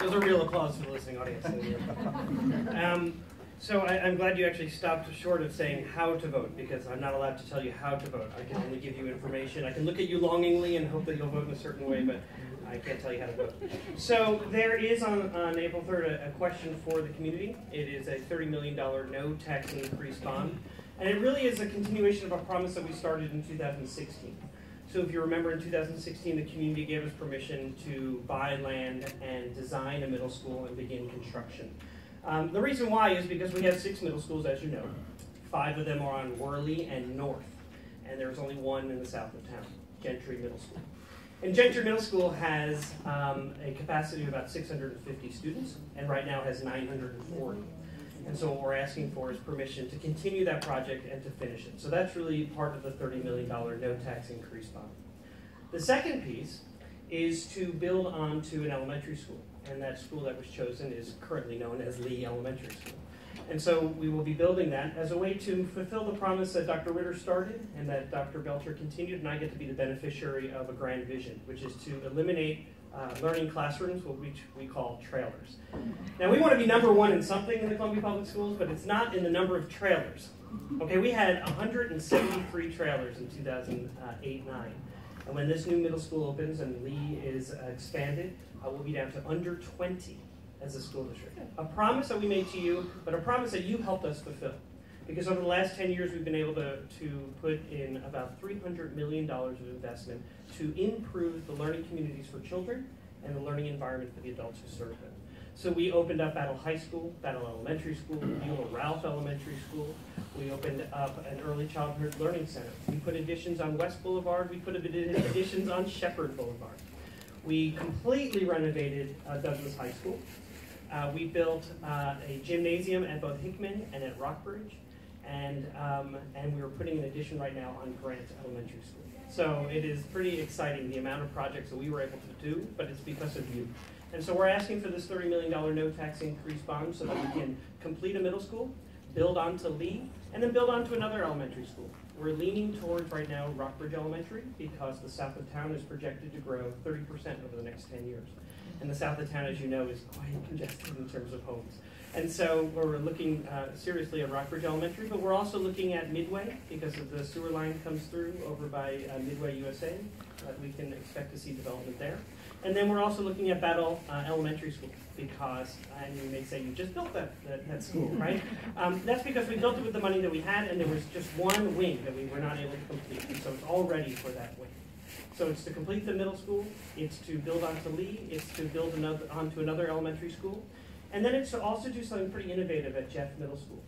was a real applause for the listening audience. So I'm glad you actually stopped short of saying how to vote, because I'm not allowed to tell you how to vote. I can only give you information. I can look at you longingly and hope that you'll vote in a certain way, but I can't tell you how to vote. So there is on April 3rd a question for the community. It is a $30 million no tax increase bond. And it really is a continuation of a promise that we started in 2016. So if you remember, in 2016, the community gave us permission to buy land and design a middle school and begin construction. The reason why is because we have 6 middle schools, as you know. 5 of them are on Worley and North, and there's only 1 in the south of town, Gentry Middle School. And Gentry Middle School has a capacity of about 650 students, and right now has 940. And so what we're asking for is permission to continue that project and to finish it. So that's really part of the $30 million no tax increase bond. The second piece is to build onto an elementary school. And that school that was chosen is currently known as Lee Elementary School. And so we will be building that as a way to fulfill the promise that Dr. Ritter started and that Dr. Belcher continued, and I get to be the beneficiary of a grand vision, which is to eliminate learning classrooms, which we call trailers. Now, we want to be #1 in something in the Columbia Public Schools, but it's not in the number of trailers. Okay, we had 173 trailers in 2008-9. And when this new middle school opens and Lee is expanded, we'll be down to under 20 as a school district. A promise that we made to you, but a promise that you helped us fulfill. Because over the last 10 years, we've been able to put in about $300 million of investment to improve the learning communities for children and the learning environment for the adults who serve them. So we opened up Battle High School, Battle Elementary School, Beulah Ralph Elementary School. We opened up an early childhood learning center. We put additions on West Boulevard. We put additions on Shepherd Boulevard. We completely renovated Douglas High School. We built a gymnasium at both Hickman and at Rockbridge. And we were putting an addition right now on Grant Elementary School. So it is pretty exciting, the amount of projects that we were able to do, but it's because of you. And so we're asking for this $30 million no tax increase bond so that we can complete a middle school, build onto Lee, and then build onto another elementary school. We're leaning towards right now Rockbridge Elementary because the south of town is projected to grow 30% over the next 10 years. And the south of town, as you know, is quite congested in terms of homes. And so we're looking seriously at Rockbridge Elementary, but we're also looking at Midway because of the sewer line comes through over by Midway USA. We can expect to see development there. And then we're also looking at Battle Elementary School because, and you may say you just built that school, right? That's because we built it with the money that we had, and there was just one wing that we were not able to complete. And so it's all ready for that wing. So it's to complete the middle school, it's to build onto Lee, it's to build onto another elementary school, and then it's to also do something pretty innovative at Jeff Middle School.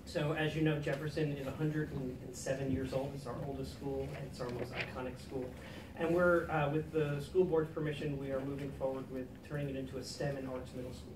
So as you know, Jefferson is 107 years old. It's our oldest school, and it's our most iconic school. And we're, with the school board's permission, we are moving forward with turning it into a STEM and arts middle school.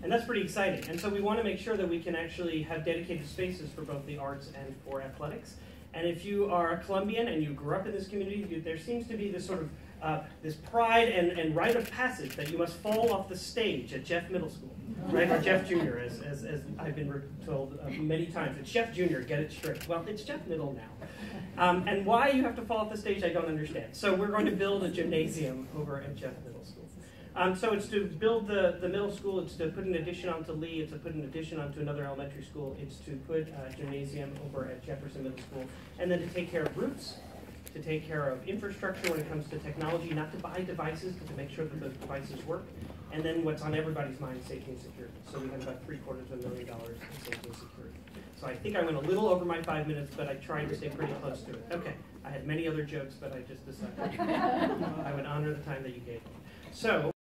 And that's pretty exciting. And so we want to make sure that we can actually have dedicated spaces for both the arts and for athletics. And if you are a Columbian and you grew up in this community, there seems to be this sort of this pride and rite of passage that you must fall off the stage at Jeff Middle School, right? Or Jeff Jr., as I've been told many times. It's Jeff Jr., get it straight. Well, it's Jeff Middle now. And why you have to fall off the stage, I don't understand. So we're going to build a gymnasium over at Jeff Middle School. So it's to build the middle school, it's to put an addition onto Lee, it's to put an addition onto another elementary school, it's to put a gymnasium over at Jefferson Middle School, and then to take care of routes, to take care of infrastructure when it comes to technology, not to buy devices, but to make sure that those devices work. And then what's on everybody's mind, safety and security. So we have about $750,000 in safety and security. So I think I went a little over my 5 minutes, but I tried to stay pretty close to it. Okay, I had many other jokes, but I just decided I would honor the time that you gave me. So.